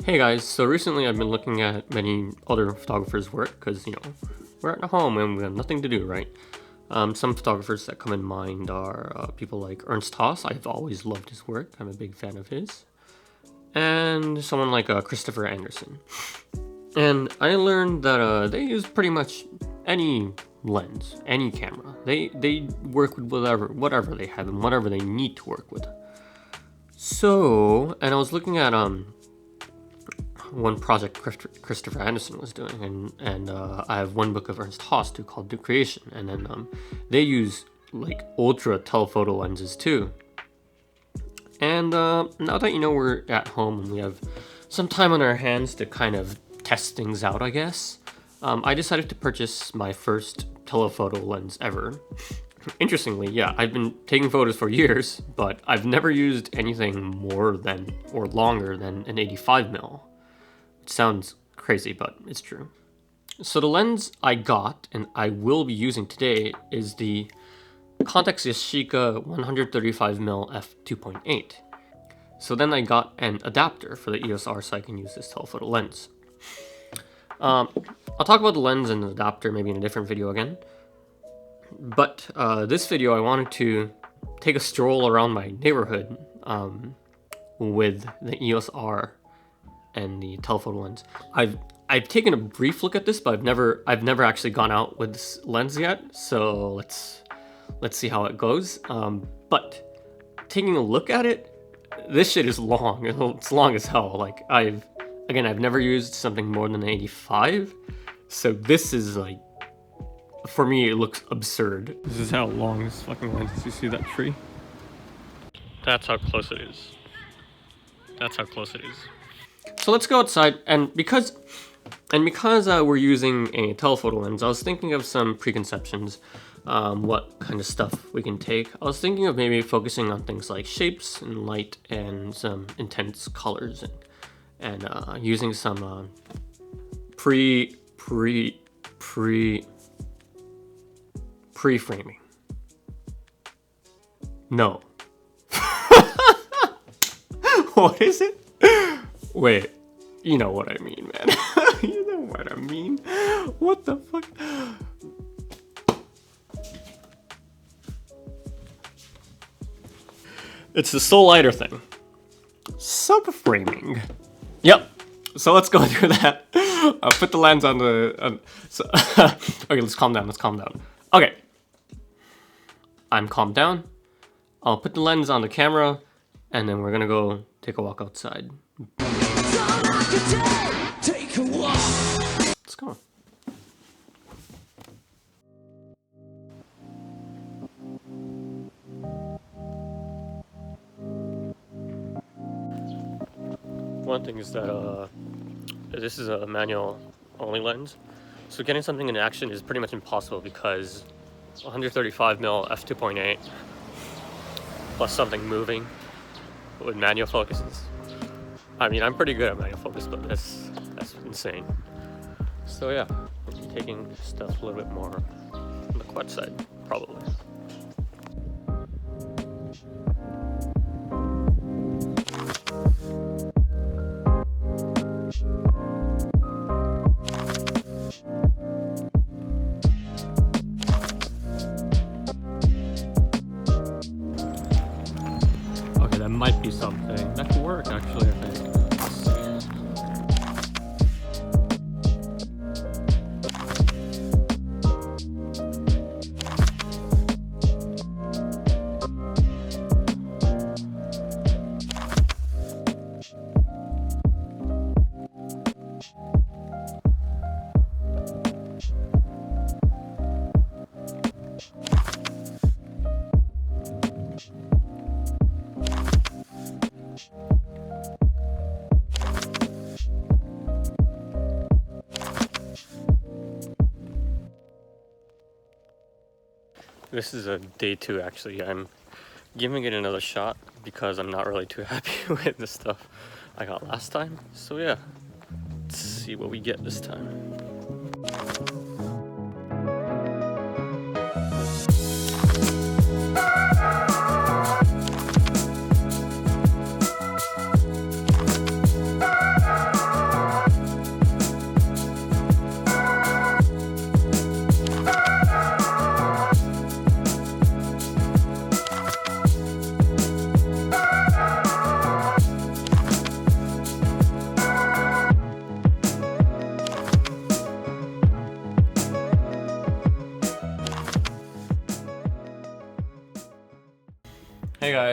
Hey guys, so recently I've been looking at many other photographers' work because, we're at home and we have nothing to do, right? Some photographers that come in mind are people like Ernst Haas. I've always loved his work. I'm a big fan of his. And someone like Christopher Anderson. And I learned that they use pretty much any lens, any camera. They work with whatever they have and whatever they need to work with. So, and I was looking at one project Christopher Anderson was doing, and I have one book of Ernst Haas too called Do Creation, and then they use like ultra telephoto lenses too. And now that we're at home and we have some time on our hands to kind of test things out, I guess, I decided to purchase my first telephoto lens ever. Interestingly, yeah, I've been taking photos for years, but I've never used anything more than or longer than an 85mm. It sounds crazy, but it's true. So the lens I got and I will be using today is the Contax Yashica 135mm f2.8. So then I got an adapter for the EOS R so I can use this telephoto lens. I'll talk about the lens and the adapter maybe in a different video again. But this video I wanted to take a stroll around my neighborhood with the EOS R and the telephoto lens. I've taken a brief look at this, but I've never actually gone out with this lens yet. So let's see how it goes. But taking a look at it, this shit is long. It's long as hell. Like I've never used something more than an 85. So this is like, for me, it looks absurd. This is how long this fucking lens is. You see that tree? That's how close it is. That's how close it is. So let's go outside, and because we're using a telephoto lens, I was thinking of some preconceptions, what kind of stuff we can take. I was thinking of maybe focusing on things like shapes and light and some intense colors, and using some pre-framing. No. What is it? Wait, you know what I mean, man. You know what I mean. What the fuck? It's the soul lighter thing. Subframing. Yep. So let's go through that. I'll put the lens on the... okay, let's calm down. Okay. I'm calmed down. I'll put the lens on the camera, and then we're gonna go take a walk outside. Let's go. One thing is that this is a manual only lens, so getting something in action is pretty much impossible because 135mm f2.8 plus something moving with manual focuses. I mean, I'm pretty good at manual focus, but that's insane. So yeah, we'll be taking stuff a little bit more on the quad side, probably. Okay, that might be something. That could work, actually, I think. This is a day 2 actually. I'm giving it another shot because I'm not really too happy with the stuff I got last time. So yeah, let's see what we get this time.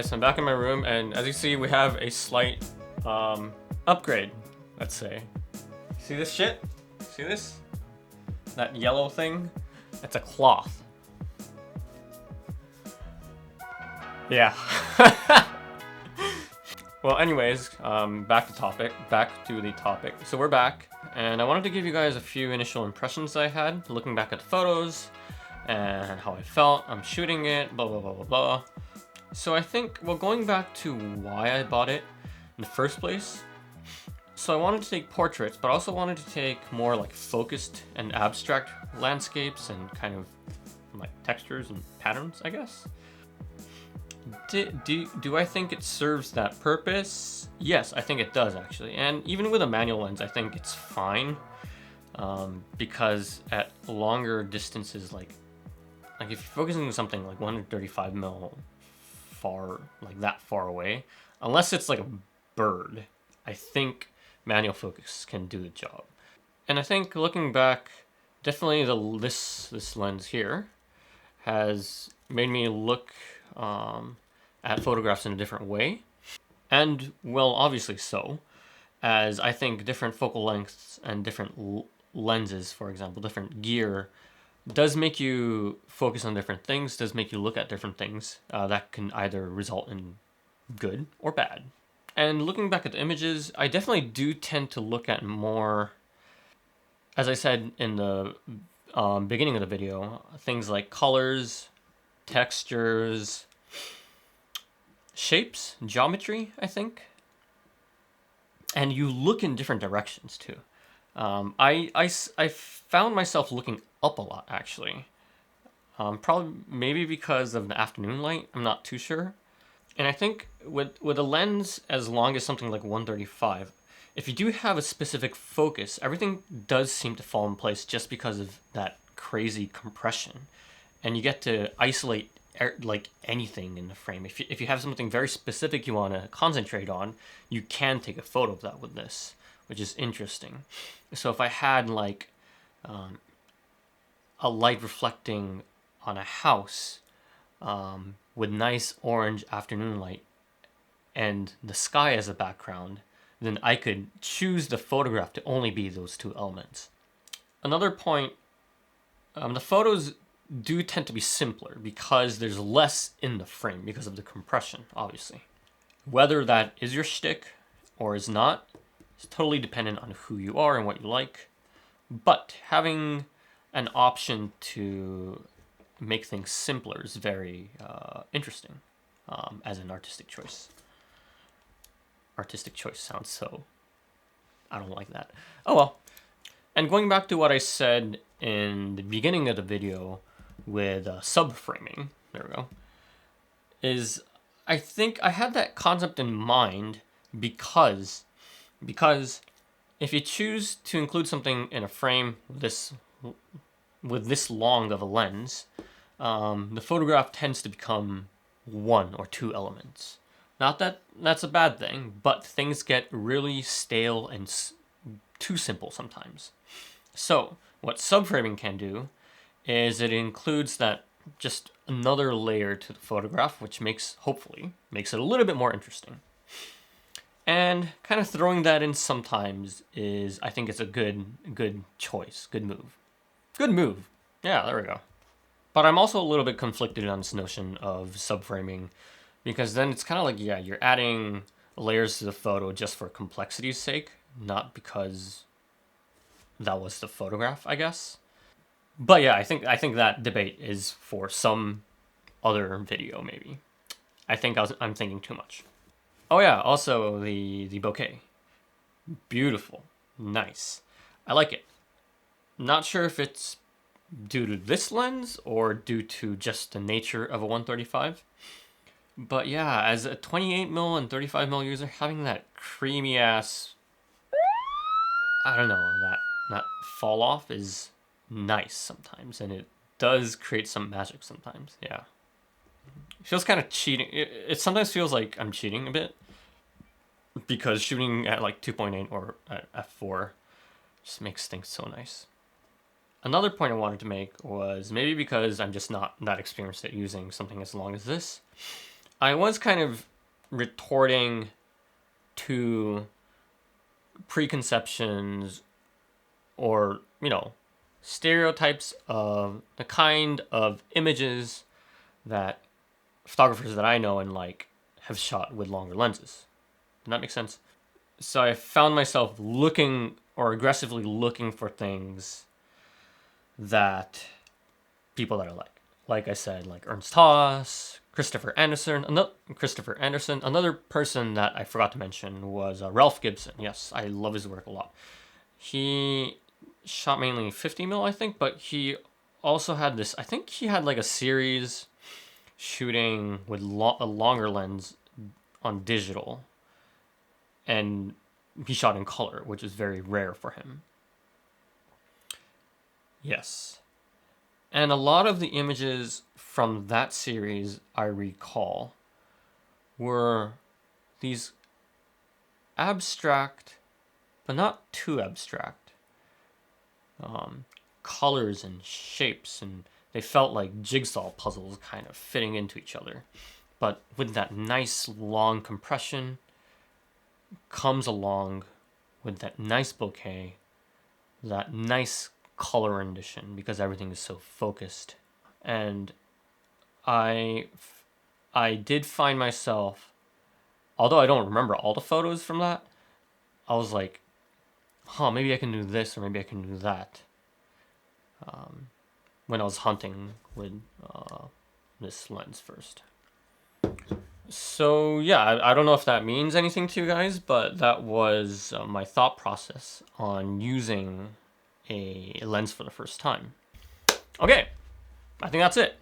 guys, so I'm back in my room, and as you see, we have a slight upgrade, let's say. See this shit? See this? That yellow thing? That's a cloth. Yeah. Well, anyways, back to the topic. So we're back, and I wanted to give you guys a few initial impressions I had, looking back at the photos, and how I felt, I'm shooting it, blah, blah, blah, blah, blah. So I think, well, going back to why I bought it in the first place, so I wanted to take portraits, but also wanted to take more like focused and abstract landscapes and kind of like textures and patterns, I guess. Do I think it serves that purpose? Yes, I think it does actually. And even with a manual lens, I think it's fine. Because at longer distances, like if you're focusing on something like 135 mil far, like that far away, unless it's like a bird, I think manual focus can do the job. And I think looking back, definitely this lens here has made me look at photographs in a different way. And, well, obviously so, as I think different focal lengths and different lenses, for example, different gear, does make you focus on different things, does make you look at different things that can either result in good or bad. And looking back at the images, I definitely do tend to look at more, as I said in the beginning of the video, things like colors, textures, shapes, geometry, I think. And you look in different directions too. I found myself looking up a lot actually. Probably maybe because of the afternoon light, I'm not too sure. And I think with a lens as long as something like 135, if you do have a specific focus, everything does seem to fall in place just because of that crazy compression. And you get to isolate like anything in the frame. If you have something very specific you want to concentrate on, you can take a photo of that with this, which is interesting. So if I had like a light reflecting on a house with nice orange afternoon light and the sky as a background, then I could choose the photograph to only be those two elements. Another point, the photos do tend to be simpler because there's less in the frame because of the compression, obviously. Whether that is your shtick or is not is totally dependent on who you are and what you like. But having an option to make things simpler is very interesting as an artistic choice. Artistic choice sounds so... I don't like that. Oh well. And going back to what I said in the beginning of the video with subframing, there we go, is I think I had that concept in mind because if you choose to include something in a frame with this long of a lens, the photograph tends to become one or two elements. Not that that's a bad thing, but things get really stale and too simple sometimes. So what subframing can do is it includes that just another layer to the photograph, which hopefully makes it a little bit more interesting. And kind of throwing that in sometimes I think it's a good choice, good move. Good move. Yeah, there we go. But I'm also a little bit conflicted on this notion of subframing, because then it's kind of like, yeah, you're adding layers to the photo just for complexity's sake, not because that was the photograph, I guess. But yeah, I think that debate is for some other video, maybe. I'm thinking too much. Oh yeah, also the bokeh. Beautiful. Nice. I like it. Not sure if it's due to this lens or due to just the nature of a 135. But yeah, as a 28mm and 35mm user, having that creamy ass, I don't know, that fall off is nice sometimes, and it does create some magic sometimes. Yeah, it feels kind of cheating. It sometimes feels like I'm cheating a bit because shooting at like 2.8 or at f4 just makes things so nice. Another point I wanted to make was maybe because I'm just not that experienced at using something as long as this, I was kind of retorting to preconceptions or, stereotypes of the kind of images that photographers that I know and like have shot with longer lenses. Does that make sense? So I found myself looking or aggressively looking for things that people that I like I said, like Ernst Haas, Christopher Anderson. Another person that I forgot to mention was Ralph Gibson. Yes, I love his work a lot. He shot mainly 50 mil, I think, but he also had this. I think he had like a series shooting with a longer lens on digital, and he shot in color, which is very rare for him. Yes. And a lot of the images from that series, I recall, were these abstract, but not too abstract, colors and shapes, and they felt like jigsaw puzzles kind of fitting into each other. But with that nice long compression comes along with that nice bokeh, that nice color rendition, because everything is so focused. And I did find myself, although I don't remember all the photos from that, I was like, maybe I can do this or maybe I can do that. When I was hunting with this lens first. So yeah, I don't know if that means anything to you guys, but that was my thought process on using a lens for the first time. Okay, I think that's it.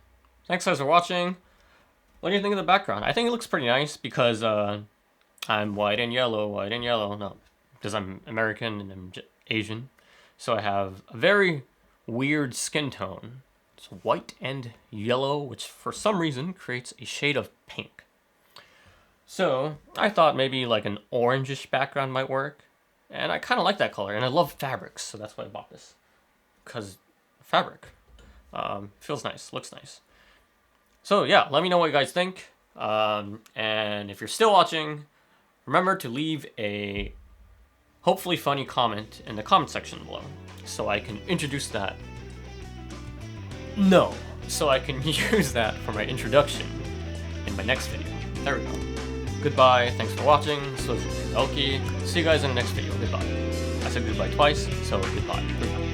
Thanks guys for watching. What do you think of the background? I think it looks pretty nice because I'm white and yellow. No, because I'm American and I'm Asian. So I have a very weird skin tone. It's white and yellow, which for some reason creates a shade of pink. So I thought maybe like an orangish background might work. And I kind of like that color, and I love fabrics, so that's why I bought this. Because fabric. Feels nice, looks nice. So yeah, let me know what you guys think. And if you're still watching, remember to leave a hopefully funny comment in the comment section below, so I can introduce that. No, so I can use that for my introduction in my next video. There we go. Goodbye, thanks for watching. So this is Elky. See you guys in the next video. Goodbye. I said goodbye twice, so goodbye.